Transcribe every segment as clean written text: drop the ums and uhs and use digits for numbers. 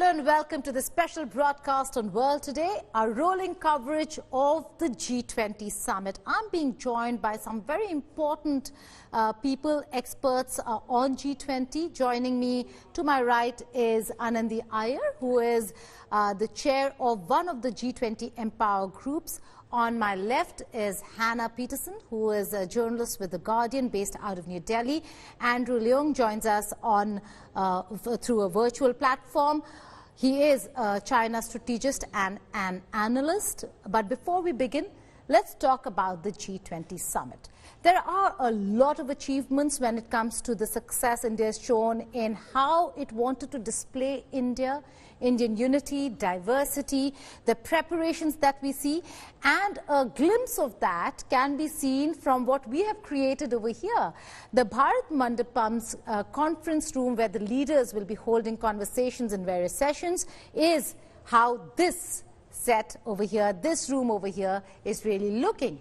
Hello and welcome to the special broadcast on World Today, our rolling coverage of the G20 Summit. I'm being joined by some very important people, experts on G20. Joining me to my right is Anandi Iyer, who is the chair of one of the G20 Empower groups. On my left is Hannah Peterson, who is a journalist with The Guardian based out of New Delhi. Andrew Leung joins us on through a virtual platform. He is a China strategist and an analyst. But before we begin, let's talk about the G20 Summit. There are a lot of achievements when it comes to the success India has shown in how it wanted to display Indian unity, diversity, the preparations that we see, and a glimpse of that can be seen from what we have created over here. The Bharat Mandapam's conference room, where the leaders will be holding conversations in various sessions, is how this set over here, this room over here is really looking.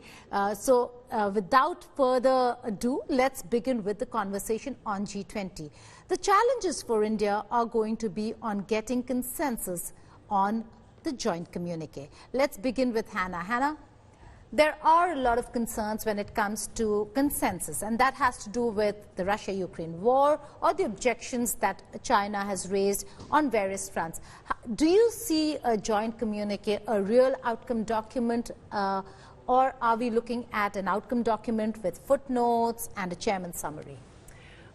Without further ado, let's begin with the conversation on G20. The challenges for India are going to be on getting consensus on the joint communique. Let's begin with Hannah. Hannah, there are a lot of concerns when it comes to consensus, and that has to do with the Russia-Ukraine war or the objections that China has raised on various fronts. Do you see a joint communique, a real outcome document, or are we looking at an outcome document with footnotes and a chairman's summary?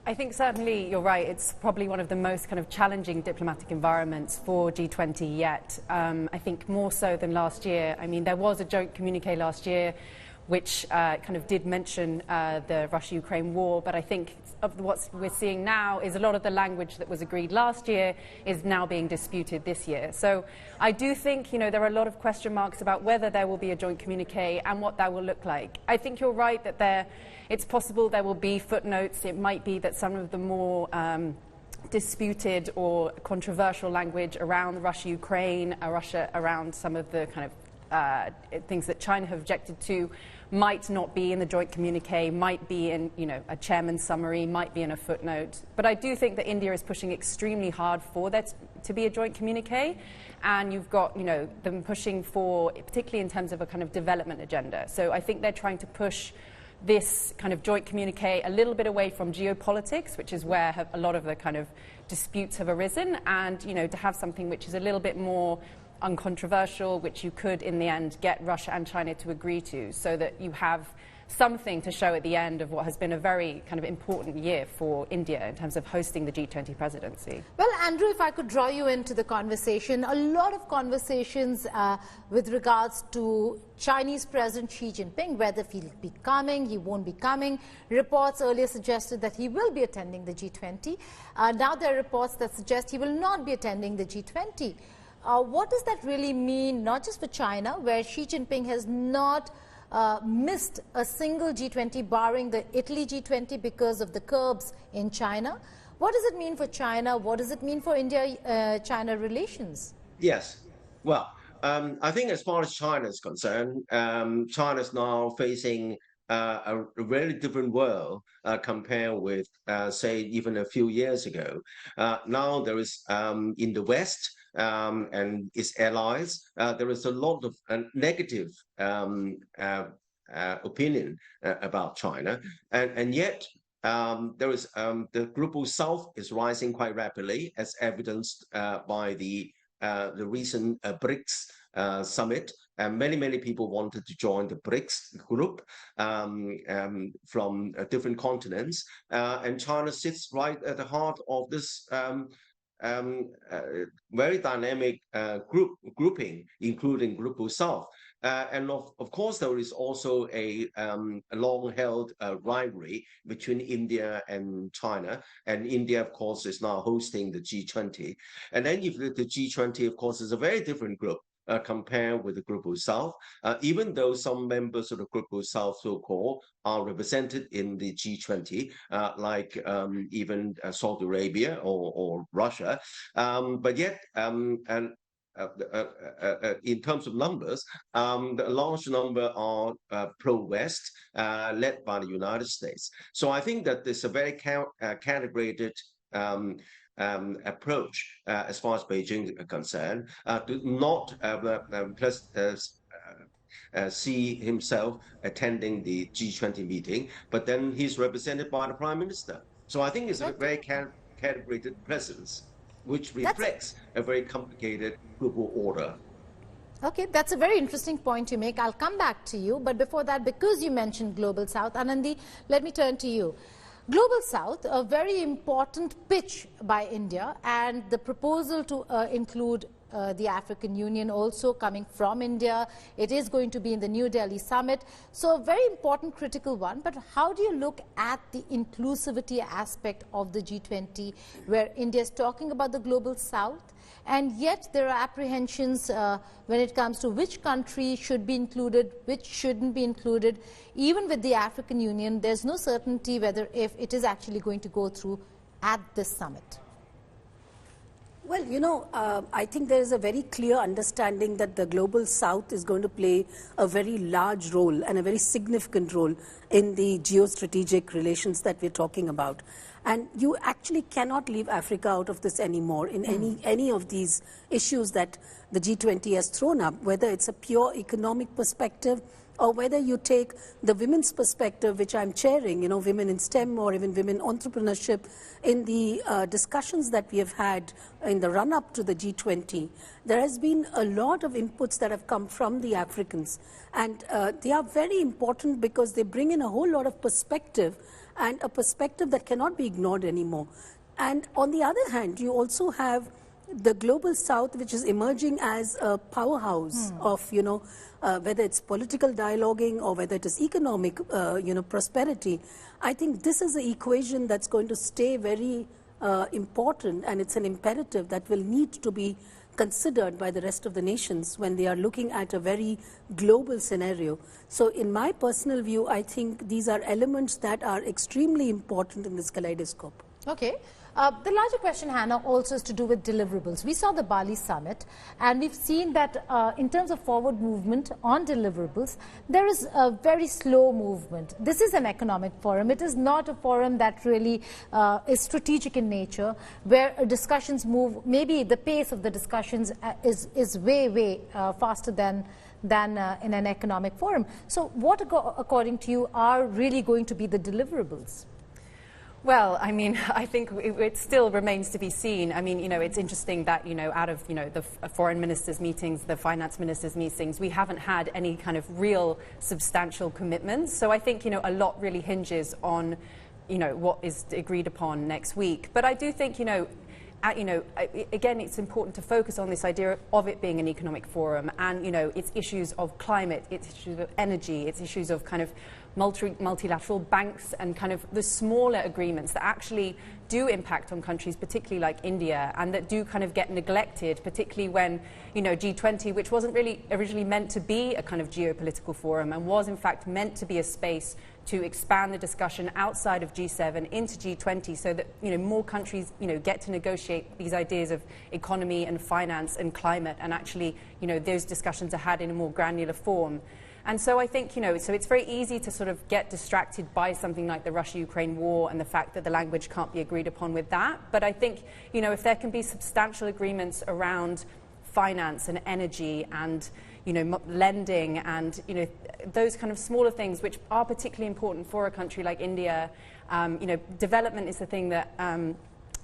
I think certainly you're right. It's probably one of the most kind of challenging diplomatic environments for G20 yet. I think more so than last year. I mean, there was a joint communique last year which kind of did mention the Russia-Ukraine war, but I think of what we're seeing now is a lot of the language that was agreed last year is now being disputed this year. So I do think, you know, there are a lot of question marks about whether there will be a joint communique and what that will look like. I think you're right that it's possible there will be footnotes. It might be that some of the more disputed or controversial language around Russia-Ukraine, around some of the kind of things that China have objected to might not be in the joint communique, might be in, you know, a chairman's summary, might be in a footnote. But I do think that India is pushing extremely hard for that to be a joint communique, and you've got, you know, them pushing for, particularly in terms of a kind of development agenda. So I think they're trying to push this kind of joint communique a little bit away from geopolitics, which is where a lot of the kind of disputes have arisen, and, you know, to have something which is a little bit more uncontroversial, which you could in the end get Russia and China to agree to, so that you have something to show at the end of what has been a very kind of important year for India in terms of hosting the G20 presidency. Well, Andrew, if I could draw you into the conversation, a lot of conversations with regards to Chinese President Xi Jinping, whether he'll be coming, he won't be coming. Reports earlier suggested that he will be attending the G20. Now there are reports that suggest he will not be attending the G20. What does that really mean, not just for China, where Xi Jinping has not missed a single G20, barring the Italy G20 because of the curbs in China? What does it mean for China? What does it mean for India-China relations? Yes. Well, I think as far as China is concerned, China is now facing a very different world compared with, say, even a few years ago. Now there is, in the West, and its allies, there is a lot of negative opinion about China, and yet there is the global South is rising quite rapidly, as evidenced by the recent BRICS summit. And many people wanted to join the BRICS group from different continents, and China sits right at the heart of this very dynamic grouping, including Global South. And of course, there is also a long-held rivalry between India and China. And India, of course, is now hosting the G20. And then if the G20, of course, is a very different group compared with the Global South, even though some members of the Global South, so-called, are represented in the G20, like even Saudi Arabia or Russia, but yet, in terms of numbers, the large number are pro-West, led by the United States. So I think that there's a very calibrated approach as far as Beijing is concerned, to not see himself attending the G20 meeting, but then he's represented by the Prime Minister. So I think it's a very calibrated presence, which reflects a very complicated global order. Okay, that's a very interesting point you make. I'll come back to you. But before that, because you mentioned Global South, Anandi, let me turn to you. Global South, a very important pitch by India, and the proposal to include the African Union also coming from India. It is going to be in the New Delhi summit. So a very important critical one. But how do you look at the inclusivity aspect of the G20, where India is talking about the Global South? And yet there are apprehensions when it comes to which country should be included, which shouldn't be included. Even with the African Union, there's no certainty whether if it is actually going to go through at this summit. Well, you know, I think there is a very clear understanding that the Global South is going to play a very large role and a very significant role in the geostrategic relations that we're talking about. And you actually cannot leave Africa out of this anymore in any of these issues that the G20 has thrown up, whether it's a pure economic perspective or whether you take the women's perspective, which I'm chairing, you know, women in STEM or even women entrepreneurship. In the discussions that we have had in the run-up to the G20, there has been a lot of inputs that have come from the Africans. And they are very important because they bring in a whole lot of perspective, and a perspective that cannot be ignored anymore. And on the other hand, you also have the Global South, which is emerging as a powerhouse of, you know, whether it's political dialoguing or whether it is economic, you know, prosperity. I think this is an equation that's going to stay very important, and it's an imperative that will need to be considered by the rest of the nations when they are looking at a very global scenario. So in my personal view, I think these are elements that are extremely important in this kaleidoscope. Okay. The larger question, Hannah, also is to do with deliverables. We saw the Bali summit, and we've seen that in terms of forward movement on deliverables, there is a very slow movement. This is an economic forum. It is not a forum that really is strategic in nature, where discussions move. Maybe the pace of the discussions is way faster than in an economic forum. So what, according to you, are really going to be the deliverables? Well, I mean, I think it still remains to be seen. I mean, you know, it's interesting that, you know, out of, you know, the foreign ministers' meetings, the finance ministers' meetings, we haven't had any kind of real substantial commitments. So I think, you know, a lot really hinges on, you know, what is agreed upon next week. But I do think, you know, again, it's important to focus on this idea of it being an economic forum, and, you know, its issues of climate, its issues of energy, its issues of kind of multilateral banks, and kind of the smaller agreements that actually do impact on countries, particularly like India, and that do kind of get neglected, particularly when, you know, G20, which wasn't really originally meant to be a kind of geopolitical forum and was in fact meant to be a space to expand the discussion outside of G7 into G20, so that, you know, more countries, you know, get to negotiate these ideas of economy and finance and climate, and actually, you know, those discussions are had in a more granular form. And so I think, you know, so it's very easy to sort of get distracted by something like the Russia-Ukraine war and the fact that the language can't be agreed upon with that. But I think, you know, if there can be substantial agreements around finance and energy and, you know, lending and, you know, those kind of smaller things which are particularly important for a country like India, you know, development is the thing that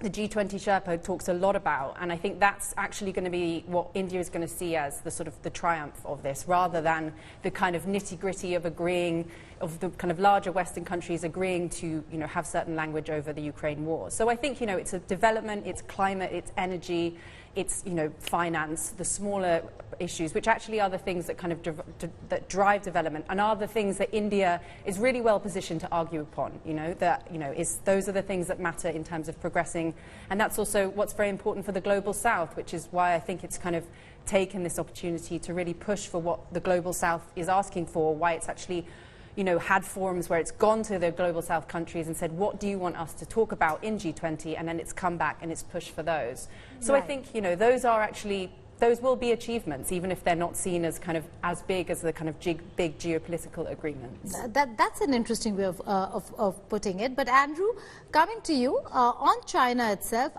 the G20 Sherpa talks a lot about, and I think that's actually going to be what India is going to see as the sort of the triumph of this, rather than the kind of nitty-gritty of agreeing, of the kind of larger Western countries agreeing to, you know, have certain language over the Ukraine war. So I think, you know, it's a development, it's climate, it's energy, it's, you know, finance, the smaller issues, which actually are the things that kind of that drive development, and are the things that India is really well positioned to argue upon. You know, that, you know, those are the things that matter in terms of progressing, and that's also what's very important for the Global South, which is why I think it's kind of taken this opportunity to really push for what the Global South is asking for, why it's actually, you know, had forums where it's gone to the Global South countries and said, what do you want us to talk about in G20? And then it's come back and it's pushed for those. So right. I think, you know, those are actually those will be achievements, even if they're not seen as kind of as big as the kind of big geopolitical agreements. That's an interesting way of putting it. But Andrew, coming to you, on China itself,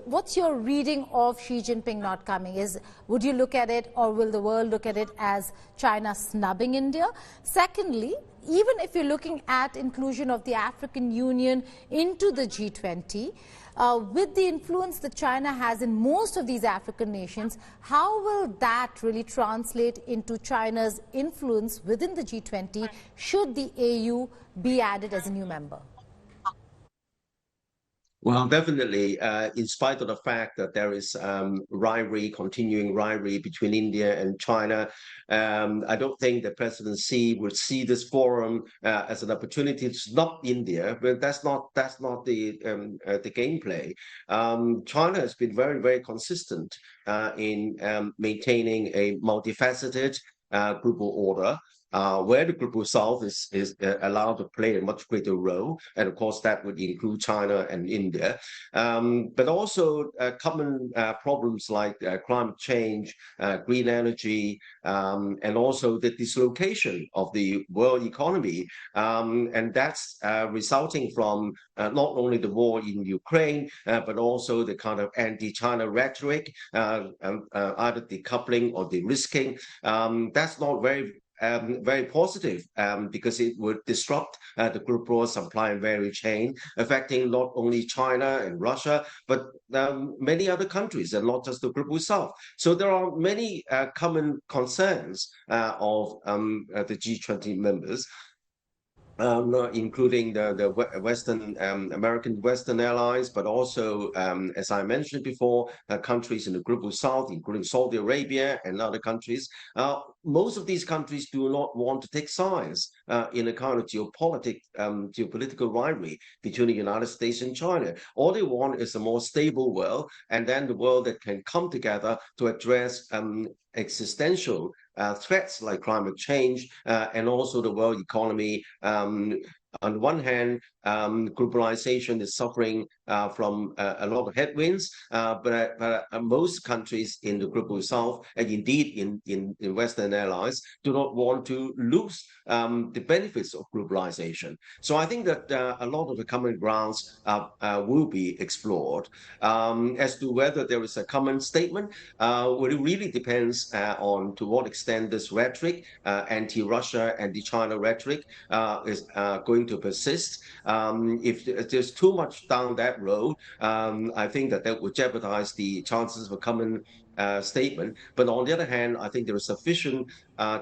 what's your reading of Xi Jinping not coming? Would you look at it, or will the world look at it as China snubbing India? Secondly, even if you're looking at inclusion of the African Union into the G20, with the influence that China has in most of these African nations, how will that really translate into China's influence within the G20 should the AU be added as a new member? Well, definitely, in spite of the fact that there is continuing rivalry between India and China, I don't think the President Xi would see this forum as an opportunity to snub India, but that's not the gameplay. China has been very, very consistent in maintaining a multifaceted global order. Where the Global South is allowed to play a much greater role, and of course that would include China and India, but also common problems like climate change, green energy, and also the dislocation of the world economy, and that's resulting from not only the war in Ukraine, but also the kind of anti-China rhetoric, either decoupling or de-risking. That's not very positive, because it would disrupt the global supply and value chain, affecting not only China and Russia, but many other countries, and not just the global South. So there are many common concerns of the G20 members, including the Western American Western allies, but also, as I mentioned before, countries in the global South, including Saudi Arabia and other countries. Most of these countries do not want to take sides in a kind of geopolitical rivalry between the United States and China. All they want is a more stable world, and then the world that can come together to address existential threats like climate change, and also the world economy. On the one hand, globalization is suffering from a lot of headwinds, but most countries in the global South, and indeed in Western allies, do not want to lose the benefits of globalization. So I think that a lot of the common grounds will be explored. As to whether there is a common statement, well, it really depends on to what extent this rhetoric, anti-Russia, anti-China rhetoric, is going to persist. If there's too much down that road, I think that would jeopardize the chances of a common statement. But on the other hand, I think there is sufficient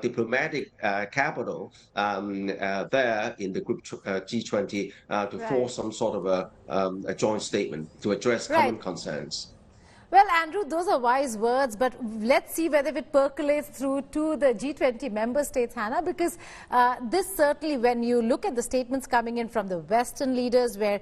diplomatic capital there in the group G20 to force some sort of a joint statement to address common concerns. Well, Andrew, those are wise words, but let's see whether it percolates through to the G20 member states, Hannah, because this certainly, when you look at the statements coming in from the Western leaders, where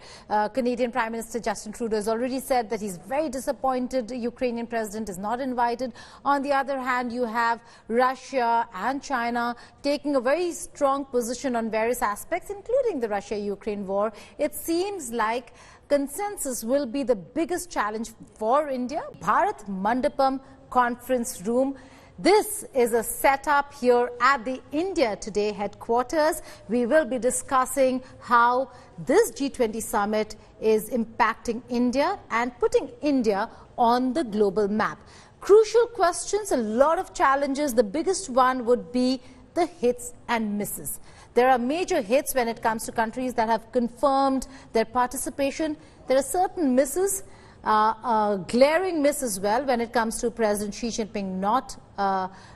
Canadian Prime Minister Justin Trudeau has already said that he's very disappointed the Ukrainian president is not invited. On the other hand, you have Russia and China taking a very strong position on various aspects, including the Russia-Ukraine war. It seems like consensus will be the biggest challenge for India. Bharat Mandapam Conference Room. This is a setup here at the India Today headquarters. We will be discussing how this G20 summit is impacting India and putting India on the global map. Crucial questions, a lot of challenges. The biggest one would be the hits and misses. There are major hits when it comes to countries that have confirmed their participation. There are certain misses, glaring miss as well when it comes to President Xi Jinping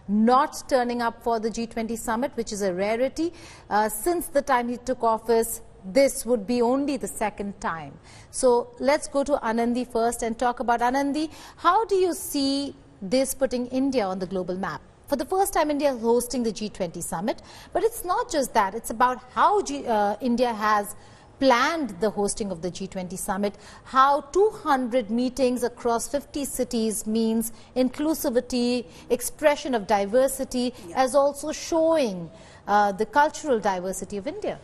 not turning up for the G20 summit, which is a rarity. Since the time he took office, this would be only the second time. So let's go to Anandi first and talk about Anandi. How do you see this putting India on the global map? For the first time, India is hosting the G20 summit, but it's not just that. It's about how India has planned the hosting of the G20 summit, how 200 meetings across 50 cities means inclusivity, expression of diversity, as also showing the cultural diversity of India.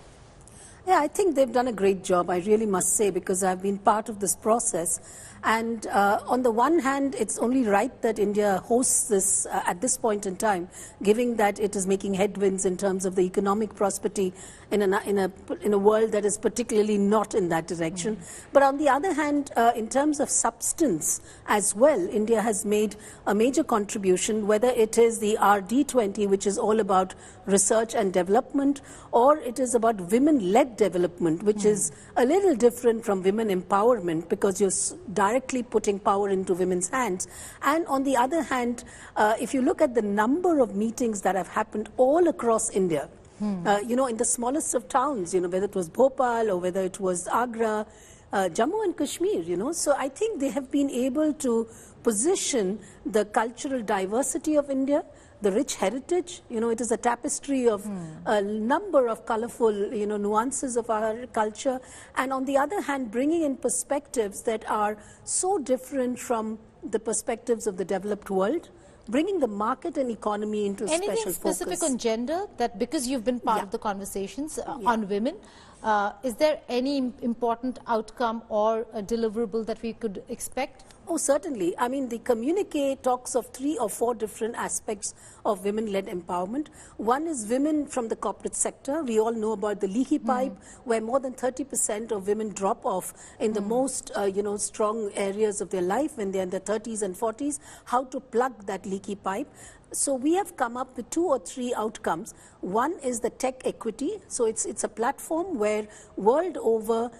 Yeah, I think they've done a great job, I really must say, because I've been part of this process. And on the one hand, it's only right that India hosts this at this point in time, given that it is making headwinds in terms of the economic prosperity in a world that is particularly not in that direction. But on the other hand, in terms of substance as well, India has made a major contribution, whether it is the RD20, which is all about research and development, or it is about women-led development, which is a little different from women empowerment, because you're directly putting power into women's hands. And on the other hand, if you look at the number of meetings that have happened all across India, you know, in the smallest of towns, you know, whether it was Bhopal or whether it was Agra, Jammu and Kashmir, you know. So I think they have been able to position the cultural diversity of India, the rich heritage. You know, it is a tapestry of a number of colorful, you know, nuances of our culture. And on the other hand, bringing in perspectives that are so different from the perspectives of the developed world, bringing the market and economy into special focus. Anything specific on gender, that because you've been part of the conversations on women, is there any important outcome or a deliverable that we could expect? Oh, certainly. I mean, the communique talks of 3 or 4 different aspects of women-led empowerment. One is women from the corporate sector. We all know about the leaky pipe, where more than 30% of women drop off in the most, you know, strong areas of their life when they're in their 30s and 40s, how to plug that leaky pipe. So we have come up with 2 or 3 outcomes. One is the tech equity. So it's a platform where world over,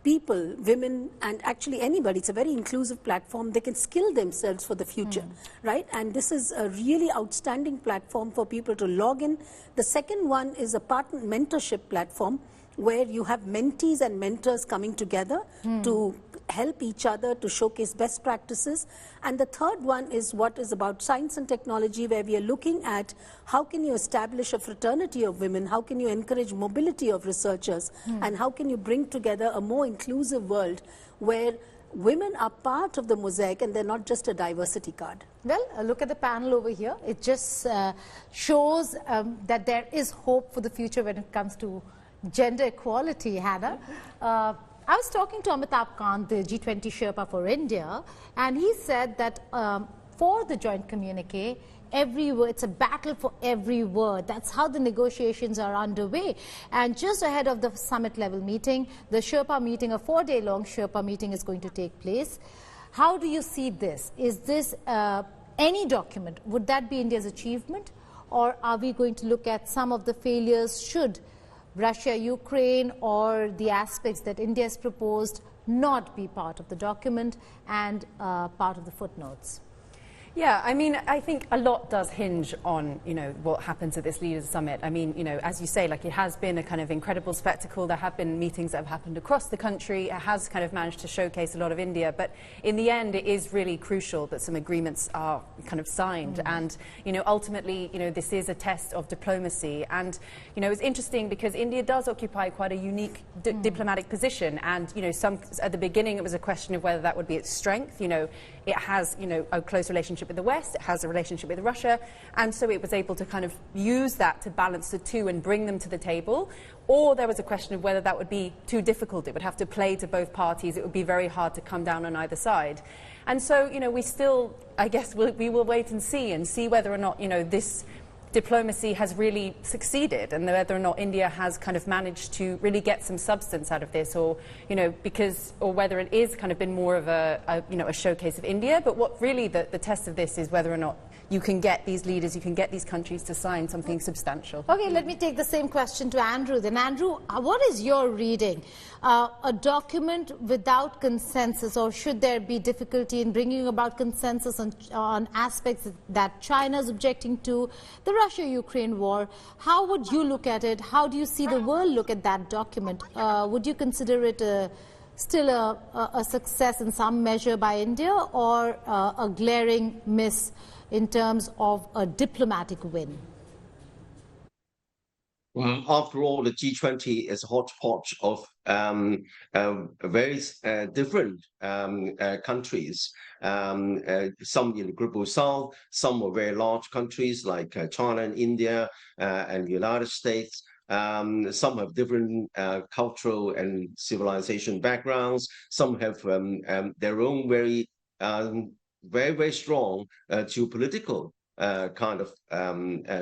people, women, and actually anybody, it's a very inclusive platform. They can skill themselves for the future, right? And this is a really outstanding platform for people to log in. The second one is a partner mentorship platform where you have mentees and mentors coming together to help each other to showcase best practices. And the third one is what is about science and technology, where we are looking at how can you establish a fraternity of women, how can you encourage mobility of researchers, and how can you bring together a more inclusive world where women are part of the mosaic and they're not just a diversity card. Well, look at the panel over here. It just shows that there is hope for the future when it comes to gender equality, Hannah. I was talking to Amitabh Kant, the G20 Sherpa for India, and he said that for the joint communique, every word, it's a battle for every word. That's how the negotiations are underway. And just ahead of the summit level meeting, the Sherpa meeting, a 4-day-long Sherpa meeting is going to take place. How do you see this? Is this any document? Would that be India's achievement? Or are we going to look at some of the failures should Russia, Ukraine, or the aspects that India has proposed not be part of the document and part of the footnotes? Yeah, I mean, I think a lot does hinge on, you know, what happens at this Leaders Summit. I mean, you know, as you say, like, it has been a kind of incredible spectacle. There have been meetings that have happened across the country. It has kind of managed to showcase a lot of India. But in the end, it is really crucial that some agreements are kind of signed. And, you know, ultimately, you know, this is a test of diplomacy. And, you know, it's interesting because India does occupy quite a unique diplomatic position. And, you know, at the beginning, it was a question of whether that would be its strength. You know, it has, you know, a close relationship with the West, it has a relationship with Russia, and so it was able to kind of use that to balance the two and bring them to the table. Or there was a question of whether that would be too difficult. It would have to play to both parties. It would be very hard to come down on either side. And so, you know, we still, I guess, we will wait and see whether or not, you know, this diplomacy has really succeeded, and whether or not India has kind of managed to really get some substance out of this, or, you know, or whether it is kind of been more of a you know, a showcase of India. But what really the test of this is whether or not you can get these leaders, you can get these countries to sign something substantial. Okay, let me take the same question to Andrew. Then, Andrew, what is your reading? A document without consensus, or should there be difficulty in bringing about consensus on aspects that China is objecting to, the Russia-Ukraine war? How would you look at it? How do you see the world look at that document? Would you consider it still a success in some measure by India, or a glaring miss in terms of a diplomatic win? Well, after all, the G20 is a hodgepodge of various different countries. Some in the Global South, some are very large countries like China and India and the United States. Some have different cultural and civilization backgrounds. Some have their own very strong geopolitical kind of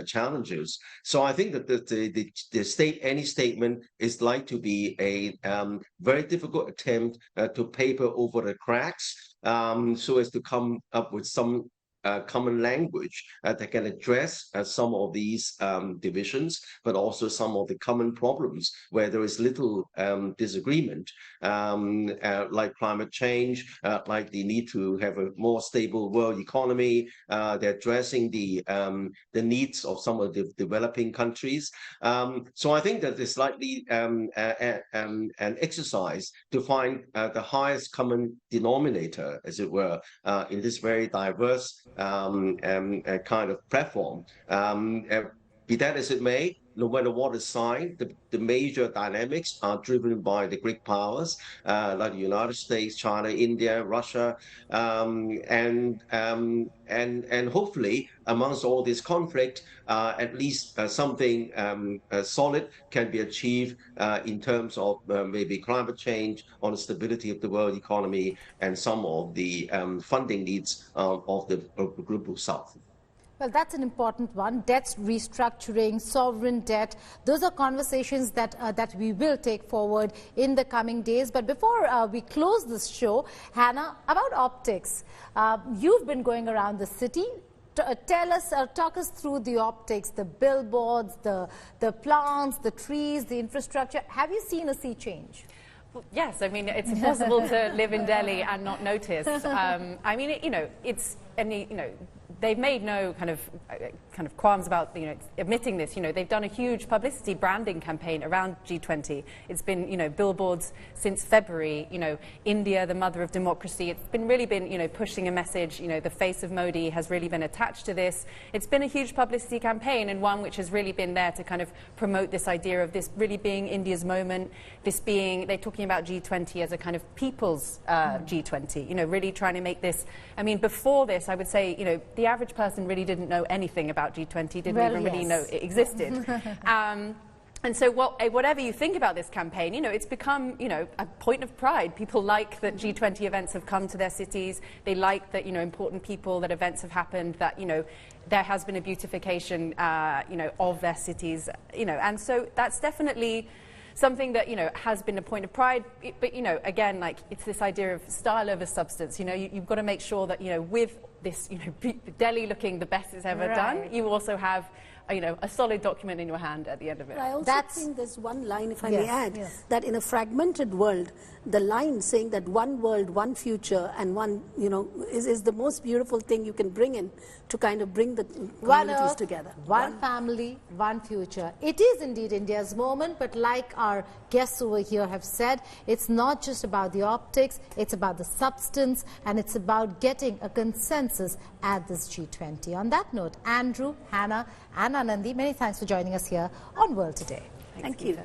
challenges. So I think that any statement is like to be a very difficult attempt to paper over the cracks, so as to come up with some common language that can address some of these divisions, but also some of the common problems where there is little disagreement, like climate change, like the need to have a more stable world economy. They're addressing the needs of some of the developing countries. So I think that it's likely an exercise to find the highest common denominator, as it were, in this very diverse kind of platform. Be that as it may, no matter what is signed, the major dynamics are driven by the Greek powers, like the United States, China, India, Russia, and hopefully amongst all this conflict, at least something solid can be achieved in terms of maybe climate change, on the stability of the world economy, and some of the funding needs of the Global South. Well, that's an important one. Debt restructuring, sovereign debt, those are conversations that we will take forward in the coming days. But before we close this show, Hannah, about optics. You've been going around the city. Talk us through the optics, the billboards, the plants, the trees, the infrastructure. Have you seen a sea change? Well, yes, I mean, it's impossible to live in Delhi and not notice. I mean, they've made no kind of qualms about admitting this. They've done a huge publicity branding campaign around G20. It's been billboards since February. India, the mother of democracy. It's really been pushing a message. The face of Modi has really been attached to this. It's been a huge publicity campaign, and one which has really been there to kind of promote this idea of this really being India's moment. They're talking about G20 as a kind of people's G20. Really trying to make this. I mean, before this, I would say the average person really didn't know anything about G20, didn't even really know it existed. And so whatever you think about this campaign, it's become, a point of pride. People like that G20 events have come to their cities. They like that, important people, that events have happened, that, there has been a beautification, of their cities, and so that's definitely something that, has been a point of pride. But, again, like, it's this idea of style over substance. You've got to make sure that, with this, Delhi looking the best it's ever done, you also have, a solid document in your hand at the end of it. I also think there's one line, if I may add, that in a fragmented world, the line saying that one world, one future, and one, is the most beautiful thing you can bring in to kind of bring the communities together. One family, one future. It is indeed India's moment, but like our guests over here have said, it's not just about the optics, it's about the substance, and it's about getting a consensus at this G20. On that note, Andrew, Hannah, and Anandi, many thanks for joining us here on World Today. Thank you.